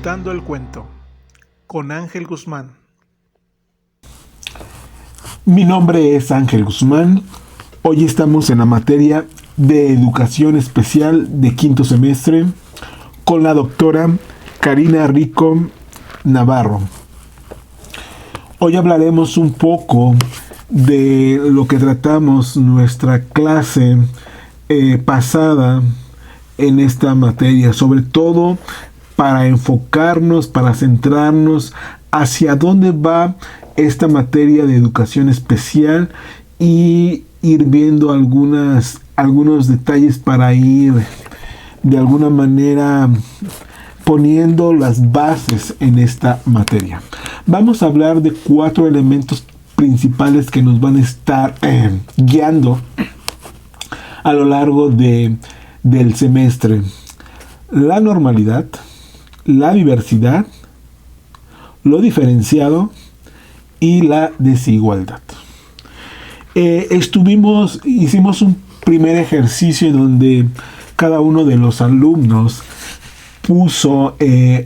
Contando el cuento con Ángel Guzmán. Mi nombre es Ángel Guzmán. Hoy estamos en la materia de educación especial de quinto semestre con la doctora Karina Rico Navarro. Hoy hablaremos un poco de lo que tratamos nuestra clase pasada en esta materia, sobre todo para enfocarnos, para centrarnos hacia dónde va esta materia de educación especial y ir viendo algunos detalles para ir de alguna manera poniendo las bases en esta materia. Vamos a hablar de 4 elementos principales que nos van a estar guiando a lo largo del semestre: la normalidad, la diversidad, lo diferenciado y la desigualdad. Hicimos un primer ejercicio donde cada uno de los alumnos puso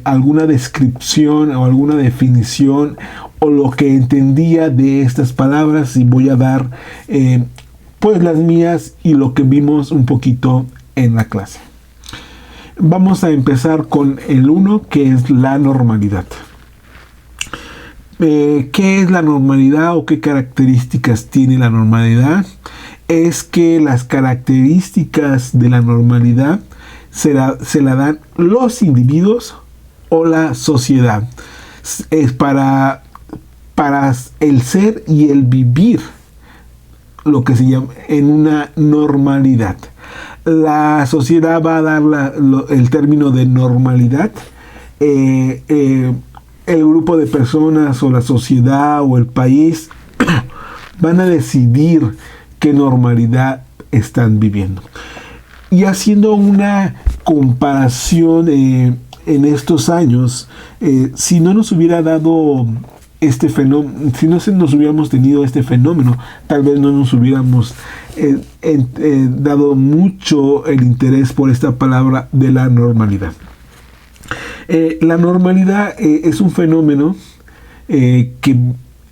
alguna descripción o alguna definición o lo que entendía de estas palabras, y voy a dar pues las mías y lo que vimos un poquito en la clase. Vamos a empezar con el 1, que es la normalidad. ¿Qué es la normalidad o qué características tiene la normalidad? Es que las características de la normalidad se la dan los individuos o la sociedad. Es para el ser y el vivir, lo que se llama en una normalidad. La sociedad va a dar el término de normalidad. El grupo de personas o la sociedad o el país van a decidir qué normalidad están viviendo. Y haciendo una comparación en estos años, si no nos hubiera dado este fenómeno, si no nos hubiéramos tenido este fenómeno, tal vez no nos hubiéramos dado mucho el interés por esta palabra de la normalidad. La normalidad es un fenómeno que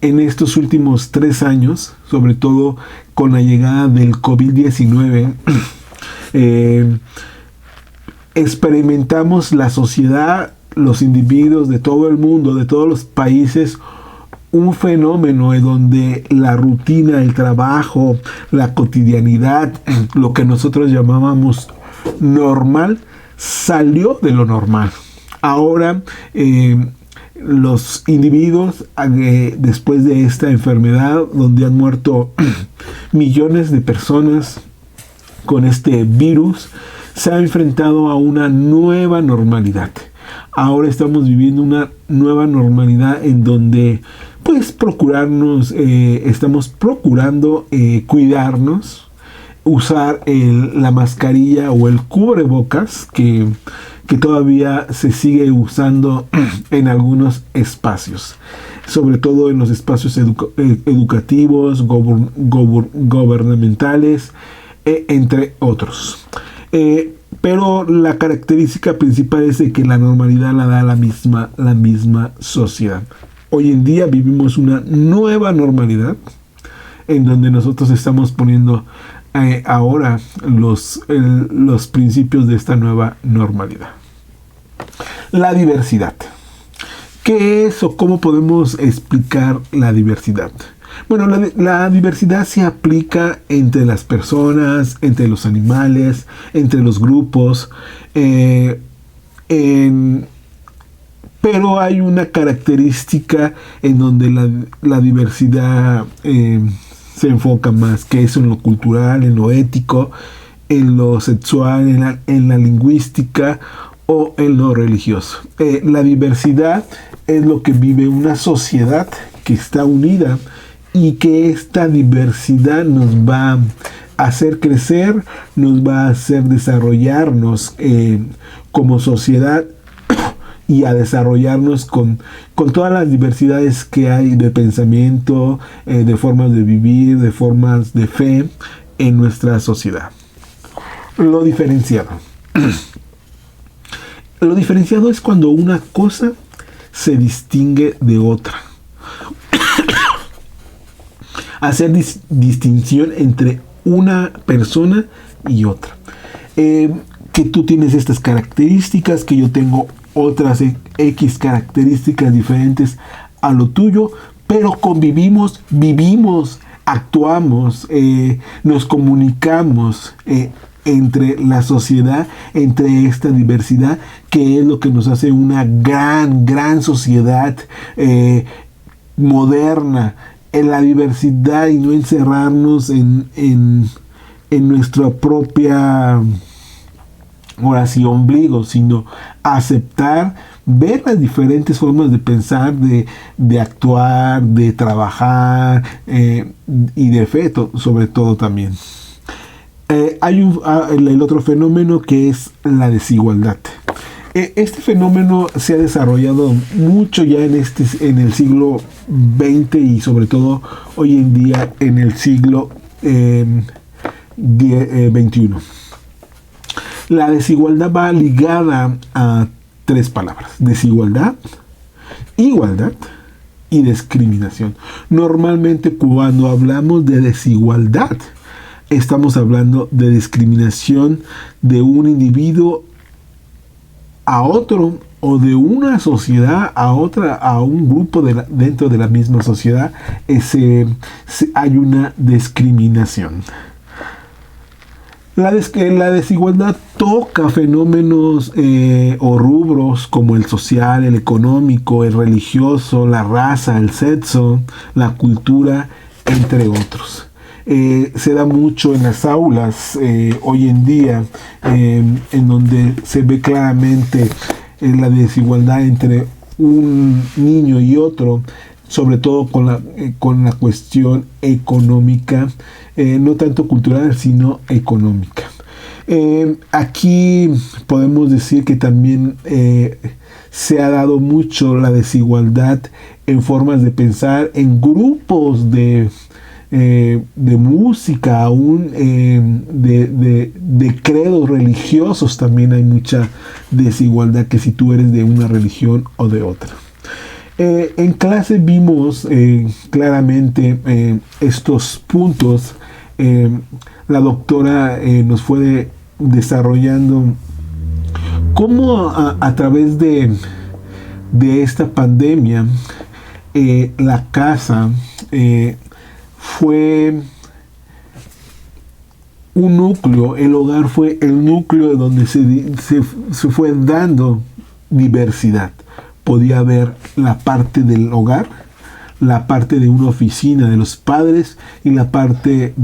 en estos últimos 3 años, sobre todo con la llegada del COVID-19, experimentamos la sociedad, los individuos de todo el mundo, de todos los países, un fenómeno en donde la rutina, el trabajo, la cotidianidad, lo que nosotros llamábamos normal, salió de lo normal. Ahora los individuos, después de esta enfermedad donde han muerto millones de personas con este virus, se han enfrentado a una nueva normalidad. Ahora estamos viviendo una nueva normalidad en donde pues estamos procurando cuidarnos, usar la mascarilla o el cubrebocas que todavía se sigue usando en algunos espacios, sobre todo en los espacios educativos, gubernamentales, entre otros. Pero la característica principal es de que la normalidad la da la misma sociedad. Hoy en día vivimos una nueva normalidad en donde nosotros estamos poniendo ahora los principios de esta nueva normalidad. La diversidad. ¿Qué es o cómo podemos explicar la diversidad? Bueno, la diversidad se aplica entre las personas, entre los animales, entre los grupos, pero hay una característica en donde la diversidad se enfoca más, que es en lo cultural, en lo ético, en lo sexual, en la lingüística o en lo religioso. La diversidad es lo que vive una sociedad que está unida, y que esta diversidad nos va a hacer crecer, nos va a hacer desarrollarnos como sociedad y a desarrollarnos con todas las diversidades que hay de pensamiento, de formas de vivir, de formas de fe en nuestra sociedad. Lo diferenciado. Lo diferenciado es cuando una cosa se distingue de otra. Hacer distinción entre una persona y otra. Que tú tienes estas características, que yo tengo otras X características diferentes a lo tuyo, pero convivimos, vivimos, actuamos, nos comunicamos entre la sociedad, entre esta diversidad, que es lo que nos hace una gran sociedad moderna, en la diversidad, y no encerrarnos en nuestra propia ombligo, sino aceptar, ver las diferentes formas de pensar, de actuar, de trabajar, y de fe, sobre todo también. Hay el otro fenómeno, que es la desigualdad. Este fenómeno se ha desarrollado mucho ya en el siglo XX, y sobre todo hoy en día en el siglo XXI. La desigualdad va ligada a tres palabras: desigualdad, igualdad y discriminación. Normalmente, cuando hablamos de desigualdad, estamos hablando de discriminación de un individuo a otro, o de una sociedad a otra, a un grupo dentro de la misma sociedad. Hay una discriminación. La desigualdad toca fenómenos o rubros como el social, el económico, el religioso, la raza, el sexo, la cultura, entre otros. Se da mucho en las aulas hoy en día, en donde se ve claramente la desigualdad entre un niño y otro, sobre todo con la cuestión económica, no tanto cultural, sino económica. Aquí podemos decir que también se ha dado mucho la desigualdad en formas de pensar, en grupos de música, aún de credos religiosos. También hay mucha desigualdad, que si tú eres de una religión o de otra. En clase vimos claramente estos puntos. La doctora nos fue desarrollando cómo a través de esta pandemia, la casa fue un núcleo, el hogar fue el núcleo donde se fue dando diversidad. Podía haber la parte del hogar, la parte de una oficina de los padres, y la parte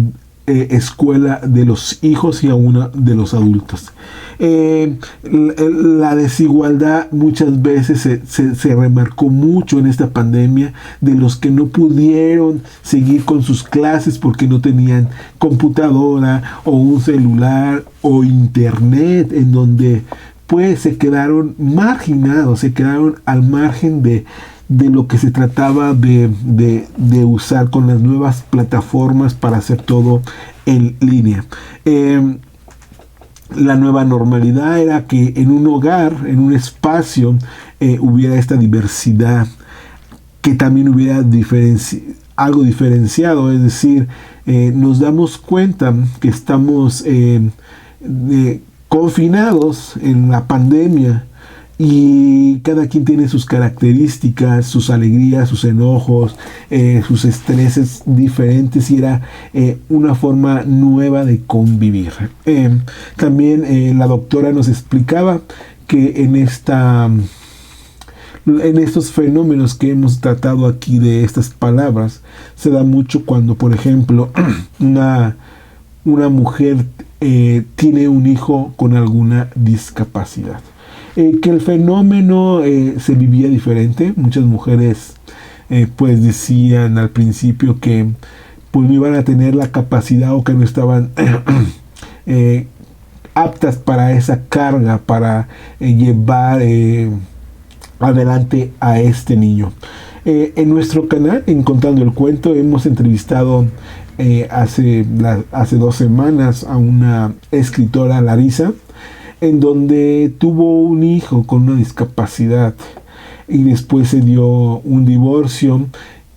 escuela de los hijos y aún de los adultos. La desigualdad muchas veces se remarcó mucho en esta pandemia, de los que no pudieron seguir con sus clases porque no tenían computadora o un celular o internet, en donde pues se quedaron marginados, se quedaron al margen de lo que se trataba de usar con las nuevas plataformas para hacer todo en línea. La nueva normalidad era que en un hogar, en un espacio, hubiera esta diversidad, que también hubiera algo diferenciado, es decir, nos damos cuenta que estamos confinados en la pandemia, y cada quien tiene sus características, sus alegrías, sus enojos, sus estreses diferentes, y era una forma nueva de convivir. También la doctora nos explicaba que en estos fenómenos que hemos tratado aquí, de estas palabras, se da mucho cuando, por ejemplo, una mujer tiene un hijo con alguna discapacidad. Que el fenómeno se vivía diferente. Muchas mujeres pues decían al principio que pues no iban a tener la capacidad, o que no estaban aptas para esa carga, para llevar adelante a este niño. En nuestro canal, en Contando el Cuento, hemos entrevistado hace 2 semanas a una escritora, Larisa, en donde tuvo un hijo con una discapacidad y después se dio un divorcio.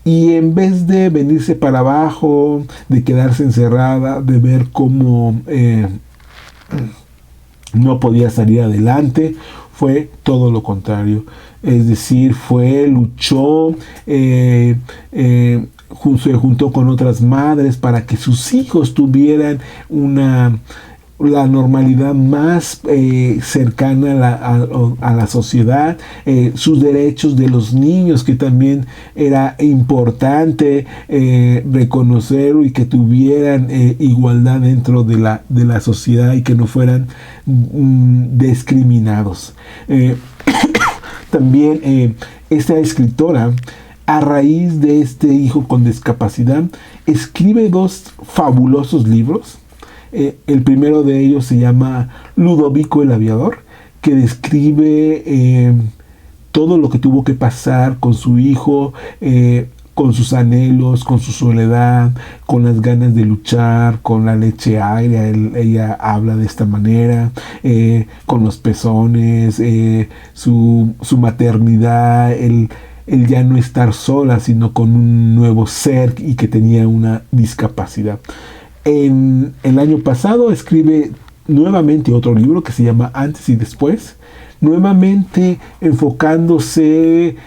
Y en vez de venirse para abajo, de quedarse encerrada, de ver cómo no podía salir adelante, fue todo lo contrario. Es decir, luchó, se juntó con otras madres para que sus hijos tuvieran la normalidad más cercana a la sociedad, sus derechos de los niños, que también era importante reconocer, y que tuvieran igualdad dentro de la sociedad y que no fueran discriminados. También esta escritora, a raíz de este hijo con discapacidad, escribe 2 fabulosos libros. El primero de ellos se llama Ludovico el Aviador, que describe todo lo que tuvo que pasar con su hijo, con sus anhelos, con su soledad, con las ganas de luchar, con la leche agria. Ella habla de esta manera, con los pezones, su maternidad, el ya no estar sola, sino con un nuevo ser y que tenía una discapacidad. En el año pasado escribe nuevamente otro libro que se llama Antes y Después, nuevamente enfocándose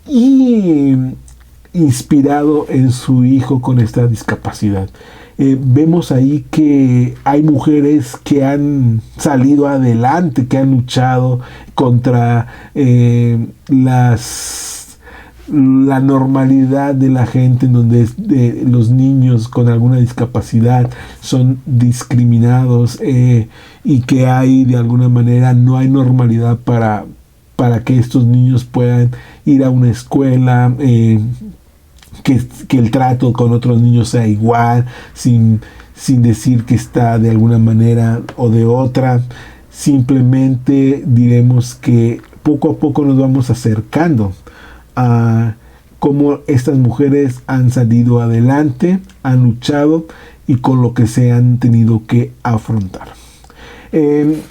y inspirado en su hijo con esta discapacidad. Vemos ahí que hay mujeres que han salido adelante, que han luchado contra la normalidad de la gente, en donde los niños con alguna discapacidad son discriminados, y que hay, de alguna manera, no hay normalidad para que estos niños puedan ir a una escuela, que el trato con otros niños sea igual, sin decir que está de alguna manera o de otra. Simplemente diremos que poco a poco nos vamos acercando a cómo estas mujeres han salido adelante, han luchado y con lo que se han tenido que afrontar. En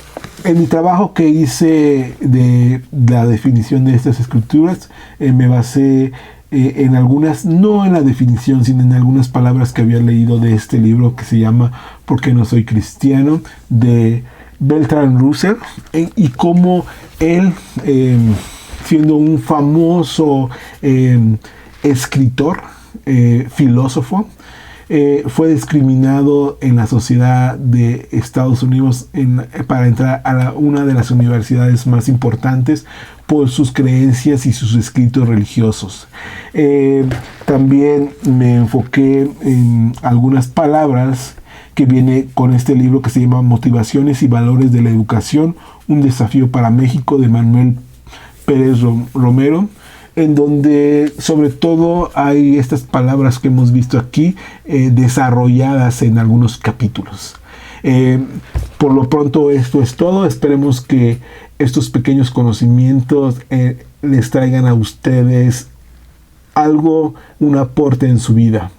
mi trabajo que hice de la definición de estas escrituras, me basé en algunas, no en la definición, sino en algunas palabras que había leído de este libro que se llama ¿Por qué no soy cristiano?, de Bertrand Russell, y cómo él, siendo un famoso escritor, filósofo, fue discriminado en la sociedad de Estados Unidos para entrar a una de las universidades más importantes por sus creencias y sus escritos religiosos. También me enfoqué en algunas palabras que viene con este libro que se llama Motivaciones y Valores de la Educación, un desafío para México, de Manuel Pérez Romero, en donde sobre todo hay estas palabras que hemos visto aquí desarrolladas en algunos capítulos. Por lo pronto esto es todo. Esperemos que estos pequeños conocimientos les traigan a ustedes algo, un aporte en su vida.